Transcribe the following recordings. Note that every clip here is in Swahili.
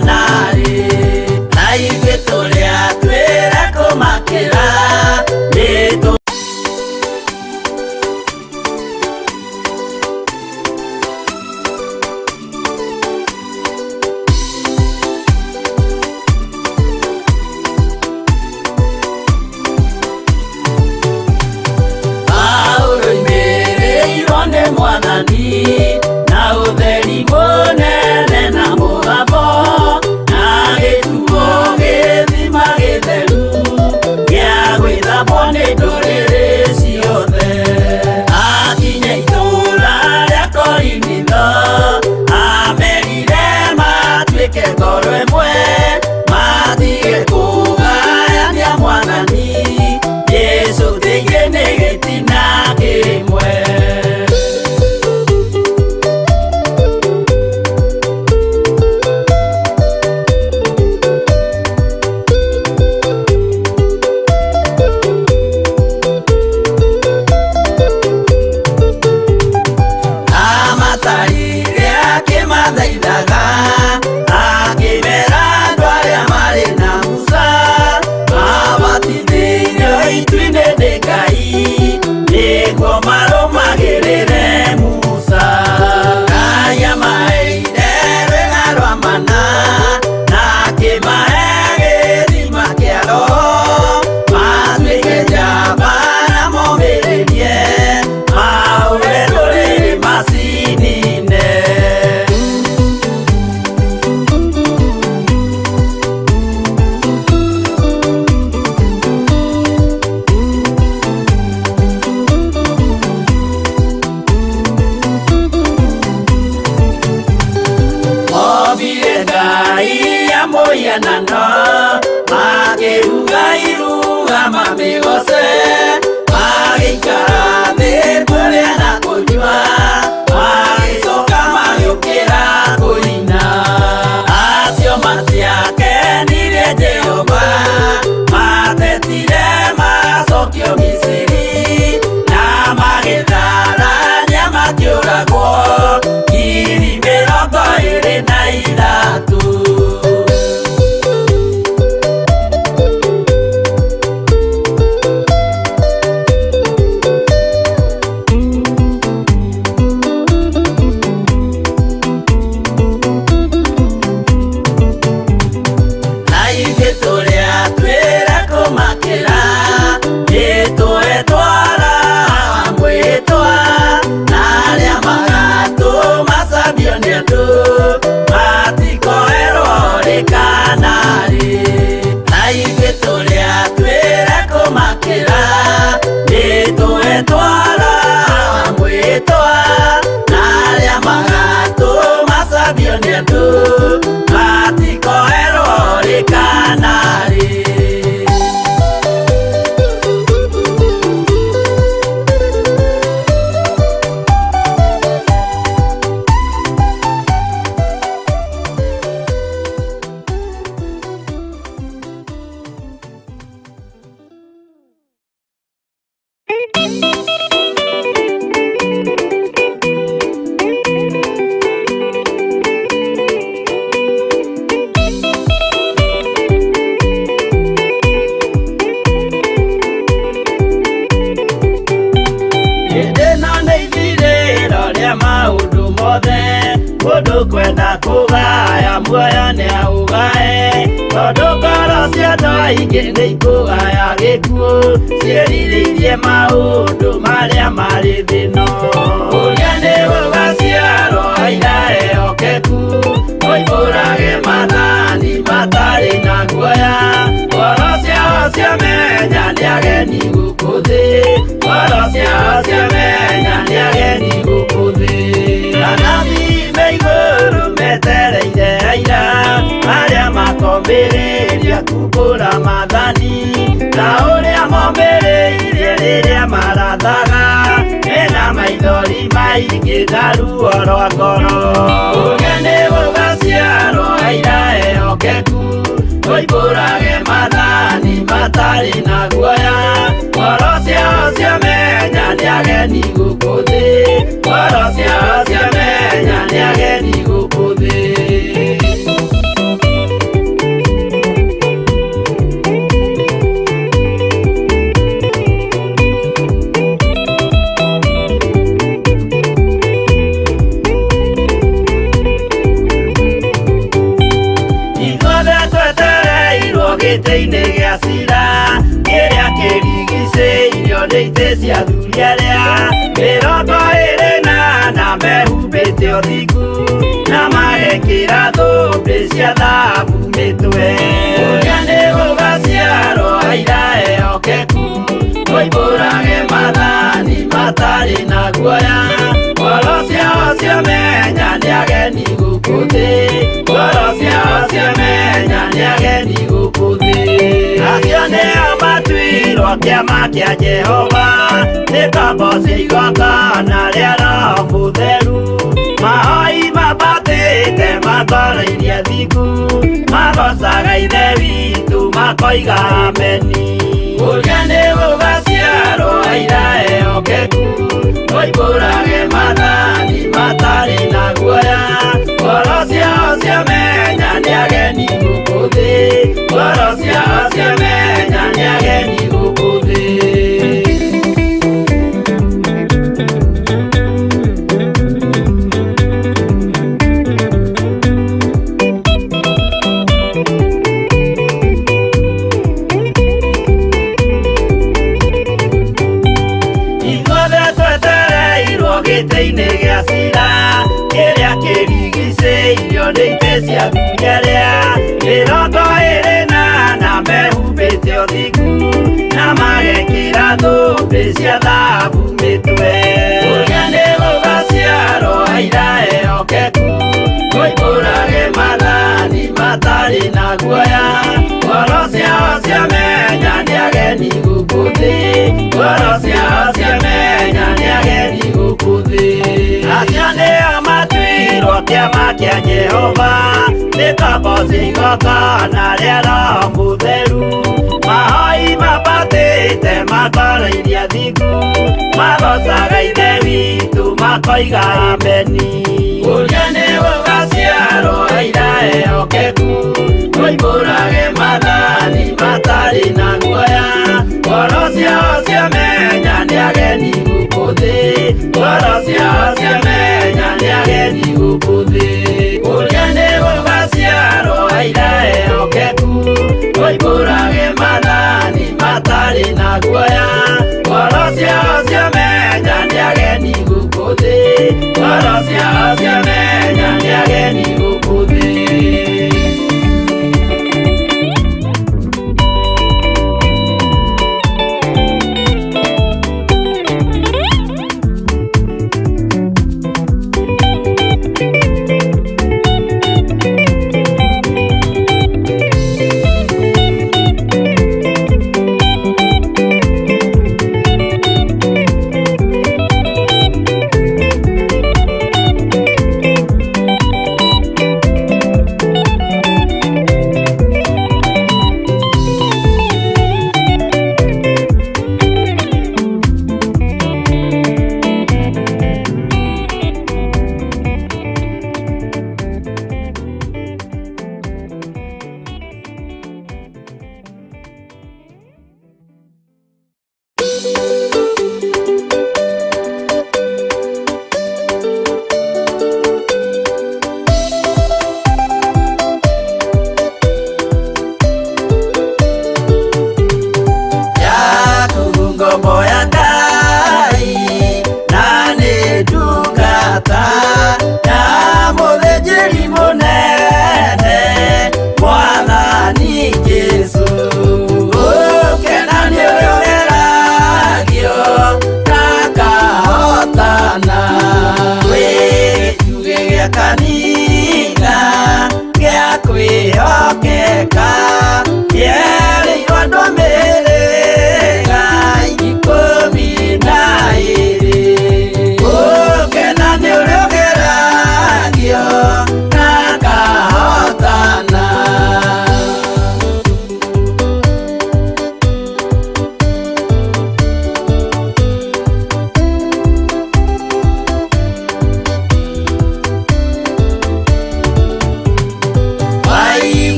nari na igituria twira kumakira nitu na utheri munene na murabo na gituo githima githeru gia gwithambwo ni nduriri ciothe akinya itura ria Korinitho amerire matuike ngoro imwe matige kugayania Mwathani Jesu thiie ni gitina kimwe. kwenda kugaya muoyo ni augae tondu ngoro cia andũ aingĩ nĩ ikũgaya gĩkuũ ciĩrirĩirie maũndũ marĩa marĩ thĩno ũrĩa nĩ ũgaciarwo aira ehokeku oimbũrage mathani matarĩ na guoya ngoro ciao ciamenya nĩ ageni gũkũ thĩ ngoro ciao ciamenya nĩ ageni gũkũ thĩ anathi me igũrũ metereire aira arĩa makombĩrĩria kumbũra mathani na ũrĩa mombĩrĩirie rĩrĩa marathaga mena maithori maingĩ na ruo rwa ngoro ũrĩa nĩ ũgaciarwo aira ehokeku oimbũrage mathani matarĩ na guoya ngoro ciao ciamenya nĩ ageni gũkũ thĩ ngoro ciao ciamenya nĩ ageni gũkũ thĩ gĩtĩ-inĩ gĩa cira kĩrĩa kĩrigicĩirio nĩ itĩ cia athuri arĩa 28 mehumbĩte ũthingu na magekĩra thũmbĩ cia thahabu mĩtwe. Ũrĩa nĩ gũgaciarwo aira ehokeku moimbũrage mathani matarĩ na guoya. Ngoro ciao ciamenya nĩ ageni gũkũ thĩ, ngoro ciao ciamenya nĩ ageni gũkũ thĩ. Acio nĩo matuirwo kĩama kĩa Jehova nĩ ngombo cia igongona rĩa Roho Mũtheru. Mahoi mabatĩte matoro-irie thingu magocaga ithe witũ makoiga ameni. Ũrĩa nĩ gũgaciarwo aira ehokeku moimbũrage mathani matarĩ na guoya. Ngoro ciao ciamenya nĩ ageni gũkũ thĩ, ngoro ciao ciamenya nĩ ageni gũkũ thĩ. Gĩtĩ-inĩ gĩa cira kĩrĩa kĩrigicĩirio nĩ itĩ cia athuri arĩa 28 mehumbĩte ũthingu na magekĩra thũmbĩ cia thahabu mĩtwe. Ũrĩa nĩ gũgaciarwo aira ehokeku moimbũrage mathani matarĩ na guoya. Ngoro ciao ciamenya nĩ ageni gũkũ thĩ, ngoro ciao ciamenya nĩ ageni gũkũ thĩ. Acio nĩo matuirwo kĩama kĩa Jehova nĩ ngombo cia igongona rĩa Roho Mũtheru. Mahoi mabatĩte matoro-irie thingu magocaga ithe witũ makoiga ameni. Ũrĩa nĩ gũgaciarwo aira ehokeku moimbũrage mathani matarĩ na guoya. Ngoro ciao ciamenya nĩ ageni gũkũ thĩ, ngoro ciao ciamenya nĩ ageni gũkũ thĩ. Ũrĩa nĩ gũgaciarwo aira ehokeku moimbũrage mathani matarĩ na guoya. Ngoro ciao ciamenya nĩ ageni gũkũ thĩ, ngoro ciao ciamenya nĩ ageni gũkũ thĩ.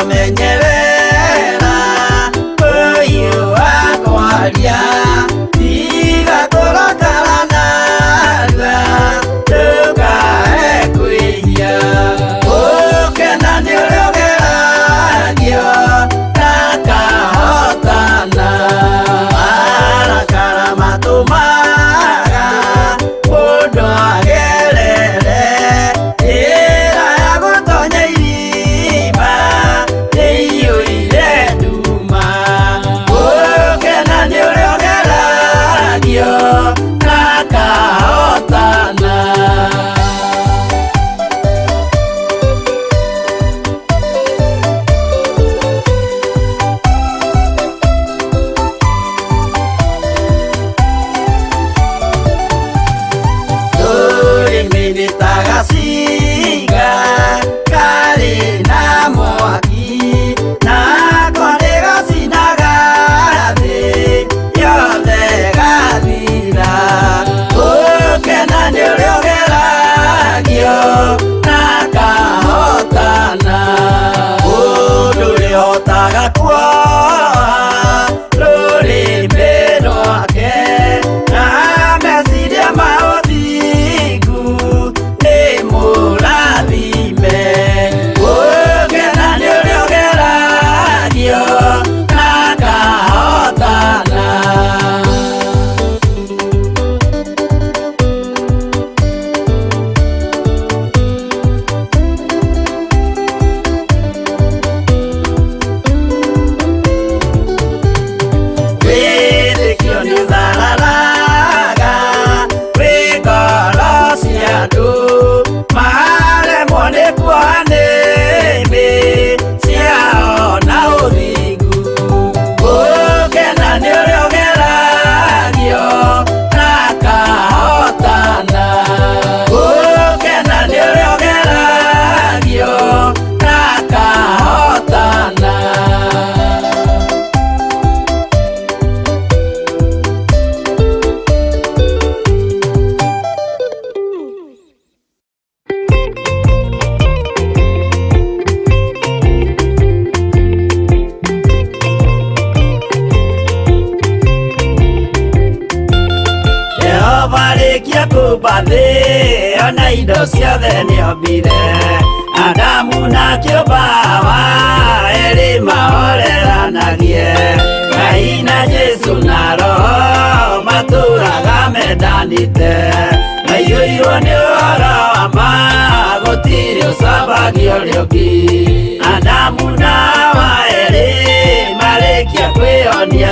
menye indo ciothe nĩombire. Adamu na kĩũmba wa erĩ mahoreranagie. Ngai na Jesu na Roho matũraga mendanĩte. Maiyũirwo nĩ ũhoro wa ma, gũtirĩ ũcambagio ũrĩa ũngĩ. Adamu na Hawa erĩ marĩkia kwĩyonia